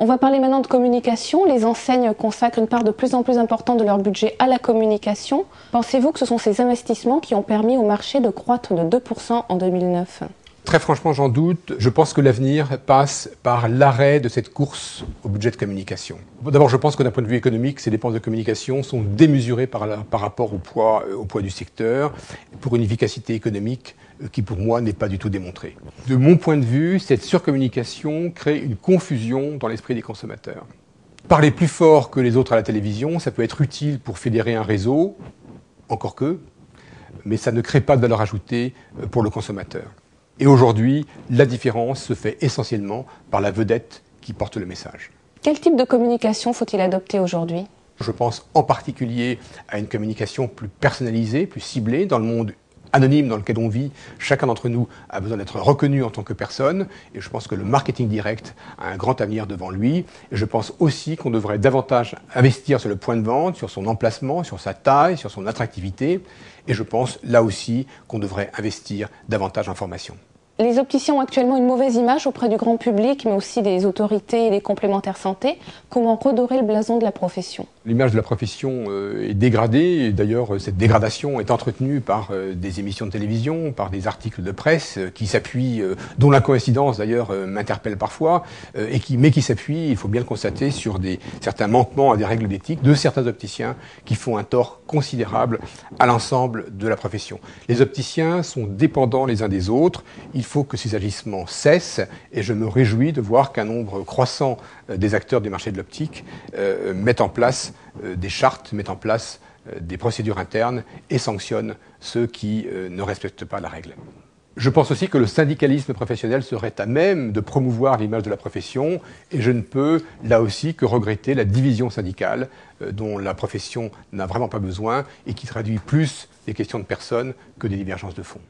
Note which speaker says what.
Speaker 1: On va parler maintenant de communication. Les enseignes consacrent une part de plus en plus importante de leur budget à la communication. Pensez-vous que ce sont ces investissements qui ont permis au marché de croître de 2% en 2009 ?
Speaker 2: Très franchement, j'en doute. Je pense que l'avenir passe par l'arrêt de cette course au budget de communication. D'abord, je pense que d'un point de vue économique, ces dépenses de communication sont démesurées par rapport au poids du secteur, pour une efficacité économique qui, pour moi, n'est pas du tout démontrée. De mon point de vue, cette surcommunication crée une confusion dans l'esprit des consommateurs. Parler plus fort que les autres à la télévision, ça peut être utile pour fédérer un réseau, encore que, mais ça ne crée pas de valeur ajoutée pour le consommateur. Et aujourd'hui, la différence se fait essentiellement par la vedette qui porte le message.
Speaker 1: Quel type de communication faut-il adopter aujourd'hui ?
Speaker 2: Je pense en particulier à une communication plus personnalisée, plus ciblée. Dans le monde anonyme dans lequel on vit, chacun d'entre nous a besoin d'être reconnu en tant que personne. Et je pense que le marketing direct a un grand avenir devant lui. Et je pense aussi qu'on devrait davantage investir sur le point de vente, sur son emplacement, sur sa taille, sur son attractivité. Et je pense là aussi qu'on devrait investir davantage en formation.
Speaker 1: Les opticiens ont actuellement une mauvaise image auprès du grand public, mais aussi des autorités et des complémentaires santé. Comment redorer le blason de la profession ?
Speaker 2: L'image de la profession est dégradée, et d'ailleurs cette dégradation est entretenue par des émissions de télévision, par des articles de presse qui s'appuient, dont la coïncidence d'ailleurs m'interpelle parfois, mais qui s'appuient, il faut bien le constater, sur certains manquements à des règles d'éthique de certains opticiens qui font un tort considérable à l'ensemble de la profession. Les opticiens sont dépendants les uns des autres, il faut que ces agissements cessent, et je me réjouis de voir qu'un nombre croissant des acteurs du marché de l'optique mettent en place des chartes, mettent en place des procédures internes et sanctionnent ceux qui ne respectent pas la règle. Je pense aussi que le syndicalisme professionnel serait à même de promouvoir l'image de la profession, et je ne peux là aussi que regretter la division syndicale dont la profession n'a vraiment pas besoin et qui traduit plus des questions de personnes que des divergences de fond.